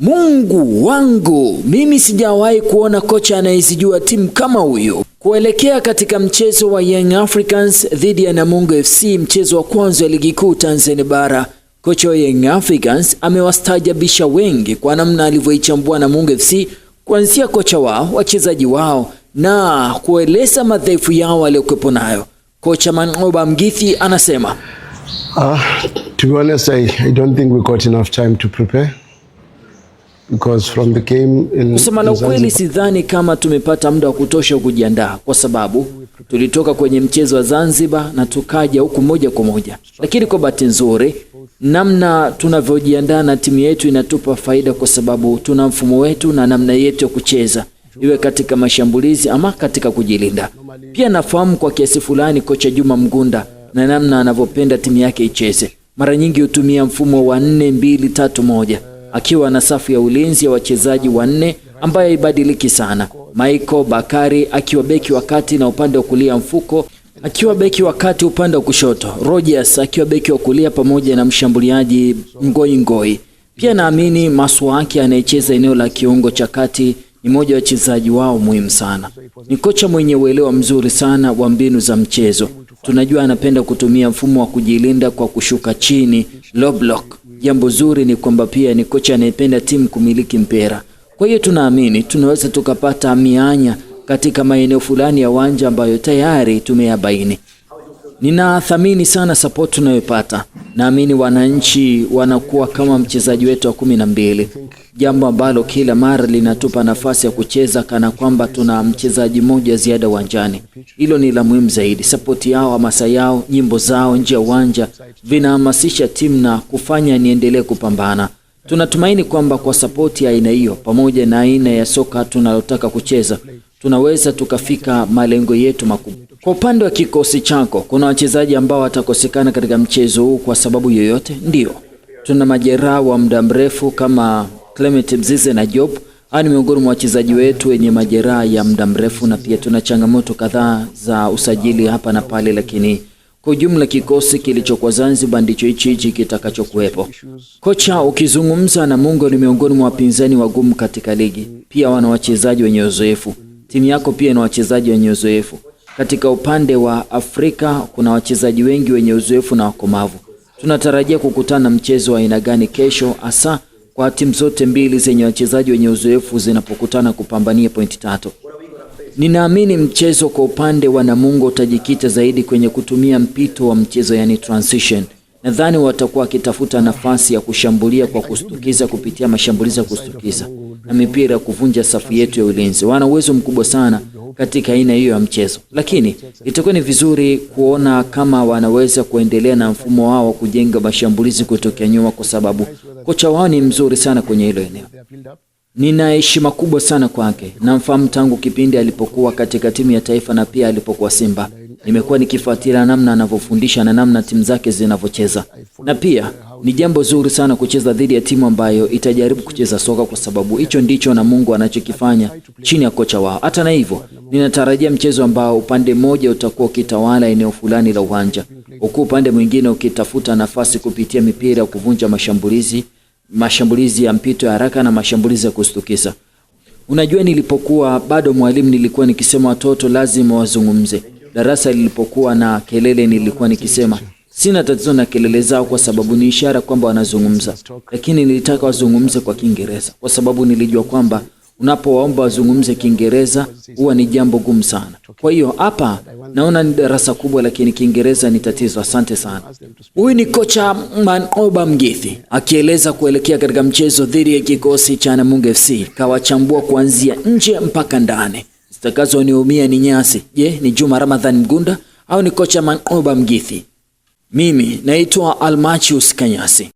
Mungu wangu, mimi sijawahi kuona kocha anayezijua timu kama huyo. Kuelekea katika mchezo wa Young Africans dhidi ya Namungo FC, mchezo wa kwanza wa ligi kuu Tanzania bara, kocha wa Young Africans amewastaajabisha wengi kwa namna alivyoichambua Namungo FC, kuanzia kocha wao, wachezaji wao na kueleza madhaifu yao waliokuwepo nayo. Kocha Manqoba Mgithi anasema, to be honest, I don't think we got enough time to prepare. Because from the game kusema la ukweli, sidhani kama tumepata muda wa kutosha kujiandaa, kwa sababu tulitoka kwenye mchezo wa Zanzibar na tukaja huku moja kwa moja. Lakini kwa bahati nzuri, namna tunavyojiandaa na timu yetu inatupa faida, kwa sababu tuna mfumo wetu na namna yetu ya kucheza, iwe katika mashambulizi ama katika kujilinda. Pia nafahamu kwa kiasi fulani kocha Juma Mgunda na namna anavyopenda timu yake icheze. Mara nyingi hutumia mfumo wa 4-2-3-1 akiwa na safu ya ulinzi ya wachezaji wanne ambayo haibadiliki sana. Michael Bakari akiwa beki wa kati na upande wa kulia Mfuko akiwa beki wa kati upande wa kushoto, Rogers akiwa beki wa kulia pamoja na mshambuliaji Ngoi. Pia naamini Maswaki anayecheza eneo la kiungo cha kati ni mmoja wa wachezaji wao muhimu sana. Ni kocha mwenye uelewa mzuri sana wa mbinu za mchezo. Tunajua anapenda kutumia mfumo wa kujilinda kwa kushuka chini, low block. Jambo zuri ni kwamba pia ni kocha anayependa timu kumiliki mpira. Kwa hiyo tunaamini tunaweza tukapata mianya katika maeneo fulani ya uwanja ambayo tayari tumeyabaini. Ninathamini sana support tunayopata. Naamini wananchi wanakuwa kama mchezaji wetu wa 12. Jambo ambalo kila mara linatupa nafasi ya kucheza kana kwamba tuna mchezaji mmoja ziada uwanjani. Hilo ni la muhimu zaidi. Support yao, hamasa yao, nyimbo zao nje ya uwanja vinahamasisha timu na kufanya niendelee kupambana. Tunatumaini kwamba kwa support ya aina hiyo pamoja na aina ya soka tunalotaka kucheza, tunaweza tukafika malengo yetu makubwa. Kwa upande wa kikosi chako, kuna wachezaji ambao watakosekana katika mchezo huu kwa sababu yoyote? Ndio. Tuna majeraha wa muda mrefu kama Clement Mzize na Job. Hao ni miongoni mwa wachezaji wetu wenye majeraha ya muda mrefu, na pia tuna changamoto kadhaa za usajili hapa na pale, lakini kwa ujumla kikosi kilichokuwa Zanzibar ndicho hichi kitakachokuwepo. Kocha, ukizungumza Namungo ni miongoni mwa wapinzani wagumu katika ligi. Pia wana wachezaji wenye uzoefu. Timu yako pia ina wachezaji wenye uzoefu. Katika upande wa Afrika kuna wachezaji wengi wenye uzoefu na wakomavu. Tunatarajia kukutana mchezo wa aina gani kesho, hasa kwa timu zote mbili zenye wachezaji wenye uzoefu zinapokutana kupambania pointi 3? Ninaamini mchezo kwa upande wa Namungo utajikita zaidi kwenye kutumia mpito wa mchezo, yani transition. Nadhani watakuwa wakitafuta nafasi ya kushambulia kwa kustukiza kupitia mashambulizi ya kustukiza na mipira kuvunja safu yetu ya ulinzi. Wana uwezo mkubwa sana katika aina hiyo ya mchezo, lakini itakuwa ni vizuri kuona kama wanaweza kuendelea na mfumo wao wa kujenga mashambulizi kutokea nyuma, kwa sababu kocha wao ni mzuri sana kwenye hilo eneo. Nina heshima kubwa sana kwake. Namfahamu tangu kipindi alipokuwa katika timu ya taifa na pia alipokuwa Simba. Nimekuwa nikifuatilia namna anavyofundisha na namna timu zake zinavyocheza. Na pia ni jambo zuri sana kucheza dhidi ya timu ambayo itajaribu kucheza soka, kwa sababu hicho ndicho Namungo anachokifanya chini ya kocha wao. Hata na hivyo, ninatarajia mchezo ambao upande mmoja utakuwa ukitawala eneo fulani la uwanja, huku upande mwingine ukitafuta nafasi kupitia mipira ya kuvunja mashambulizi ya mpito ya haraka na mashambulizi ya kustukiza. Unajua, nilipokuwa bado mwalimu nilikuwa nikisema watoto lazima wazungumze. Darasa lilipokuwa na kelele nilikuwa nikisema sina tatizo na kelele zao, kwa sababu ni ishara kwamba wanazungumza. Lakini nilitaka wazungumze kwa Kiingereza, kwa sababu nilijua kwamba unapowaomba wazungumze Kiingereza huwa ni jambo gumu sana. Kwa hiyo hapa naona ni darasa kubwa, lakini Kiingereza ni tatizo. Asante sana. Huyu ni kocha Manqoba Mgithi akieleza kuelekea katika mchezo dhidi ya kikosi cha Namungo FC. Kawachambua kuanzia nje mpaka ndani. Zitakazoniumia ni nyasi. Je, ni Juma Ramadhan Mgunda au ni kocha Manqoba Mgithi? Mimi naitwa Almachius Kanyasi.